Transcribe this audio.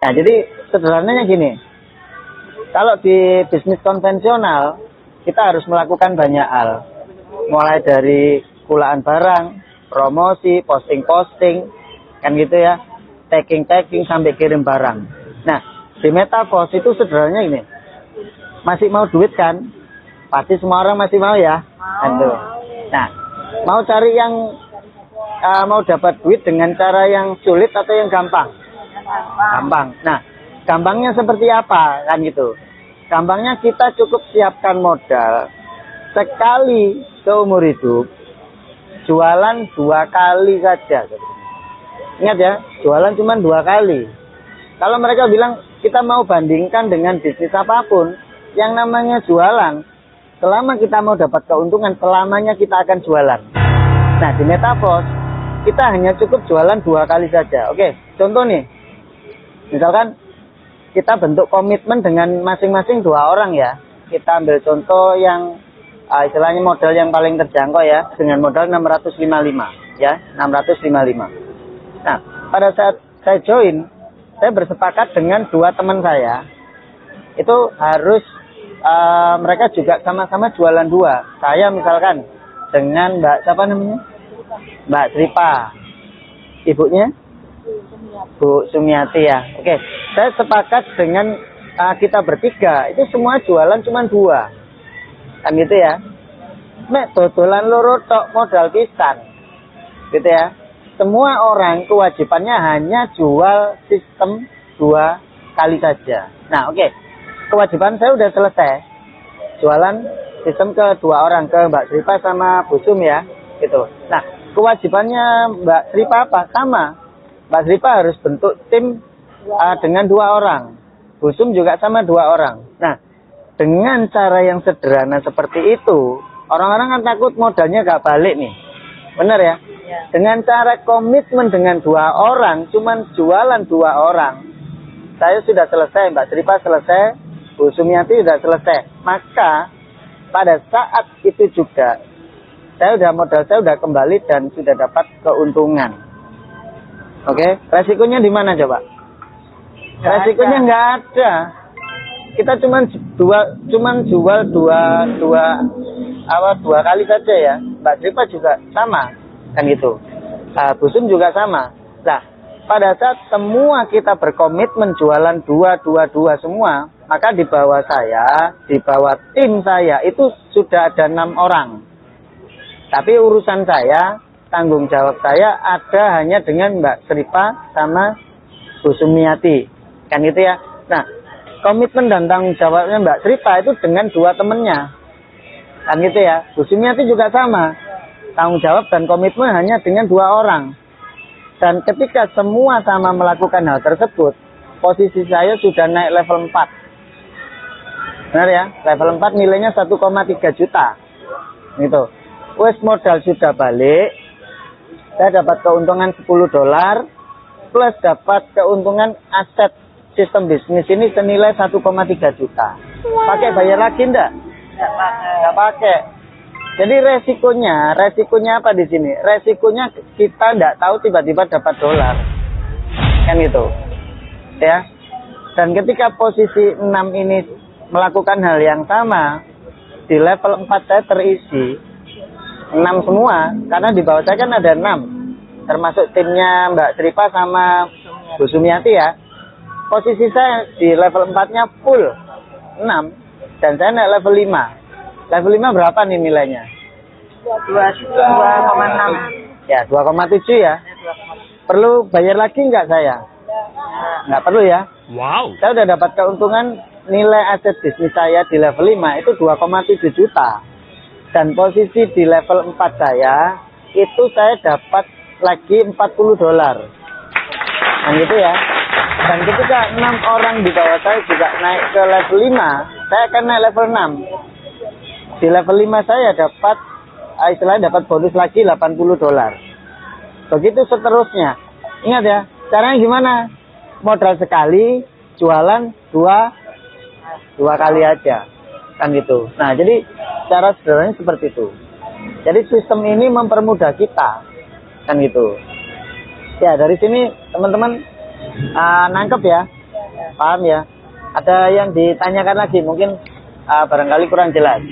Nah, jadi sederhananya gini. Kalau di bisnis konvensional, kita harus melakukan banyak hal. Mulai dari kulaan barang, promosi, posting-posting, kan gitu ya. Tagging sampai kirim barang. Nah, di Metaverse itu sederhananya ini. Masih mau duit kan? Pasti semua orang masih mau ya. Nah, mau cari yang mau dapat duit dengan cara yang sulit atau yang gampang? Gampang. Nah, gampangnya seperti apa kan gitu? Gampangnya kita cukup siapkan modal sekali seumur hidup, jualan 2 kali saja. Ingat ya, jualan cuma 2 kali. Kalau mereka bilang kita mau bandingkan dengan bisnis apapun, yang namanya jualan, selama kita mau dapat keuntungan, selamanya kita akan jualan. Nah, di Metaverse, kita hanya cukup jualan 2 kali saja. Oke, contoh nih. Misalkan kita bentuk komitmen dengan masing-masing 2 orang ya. Kita ambil contoh yang istilahnya modal yang paling terjangkau ya, dengan modal 655 ya, 655. Nah, pada saat saya join, saya bersepakat dengan 2 teman saya. Itu harus mereka juga sama-sama jualan 2. Saya misalkan dengan Mbak siapa namanya? Mbak Tripa. Ibunya? Bu Sumiati ya. Oke, saya sepakat dengan kita bertiga. Itu semua jualan cuma 2. Kan gitu ya. Mek dodolan loro tok modal pisan. Gitu ya. Semua orang kewajibannya hanya jual sistem 2 kali saja. Nah, oke. Kewajiban saya udah selesai. Jualan sistem ke 2 orang, ke Mbak Tripa sama Bu Sum ya. Gitu. Nah, kewajibannya Mbak Tripa apa? Sama. Mbak Tripa harus bentuk tim dengan 2 orang. Bu Sum juga sama 2 orang. Nah, dengan cara yang sederhana seperti itu, orang-orang kan takut modalnya gak balik nih. Benar ya? Dengan cara komitmen dengan 2 orang, cuman jualan 2 orang, saya sudah selesai, Mbak Tripa selesai, Bu Sumiati sudah selesai. Maka pada saat itu juga, modal saya udah kembali dan sudah dapat keuntungan. Oke, resikonya di mana coba? Resikonya nggak ada. Kita cuman jual 2 kali saja ya. Mbak Tripa juga sama, kan gitu. Bu Sum juga sama. Nah, pada saat semua kita berkomitmen jualan 2 semua, maka di bawah saya, di bawah tim saya itu sudah ada 6 orang. Tapi urusan saya, tanggung jawab saya ada hanya dengan Mbak Tripa sama Bu Sumiati, kan gitu ya. Nah, komitmen dan tanggung jawabnya Mbak Tripa itu dengan 2 temennya, kan gitu ya. Bu Sumiati juga sama, tanggung jawab dan komitmen hanya dengan 2 orang. Dan ketika semua sama melakukan hal tersebut, posisi saya sudah naik level 4. Benar ya, level 4 nilainya 1,3 juta. Gitu. Wes modal sudah balik, saya dapat keuntungan $10 plus dapat keuntungan aset sistem bisnis ini senilai 1,3 juta. Pakai bayar lagi enggak? Enggak pakai. Jadi resikonya apa di sini? Resikonya kita enggak tahu tiba-tiba dapat dolar. Kan gitu. Ya. Dan ketika posisi 6 ini melakukan hal yang sama, di level 4 saya terisi 6 semua, karena di bawah saya kan ada 6, termasuk timnya Mbak Tripa sama Bu Sumiati ya. Posisi saya di level 4-nya full 6, dan saya naik level 5. Level 5 berapa nih nilainya? 2,6. Ya, 2,7 ya. Perlu bayar lagi nggak saya? Nggak perlu ya. Wow. Saya udah dapat keuntungan nilai aset bisnis saya di level 5 itu 2,7 juta. Dan posisi di level 4 saya, itu saya dapat lagi $40. Nah gitu ya. Dan ketika 6 orang di bawah saya juga naik ke level 5, saya akan naik level 6. Di level 5 saya dapat, istilahnya dapat bonus lagi $80. Begitu seterusnya. Ingat ya, caranya gimana? Modal sekali, jualan 2 kali aja. Kan gitu. Nah, jadi cara sederhananya seperti itu. Jadi sistem ini mempermudah kita. Kan gitu. Ya, dari sini teman-teman nangkep ya. Paham ya? Ada yang ditanyakan lagi, mungkin barangkali kurang jelas.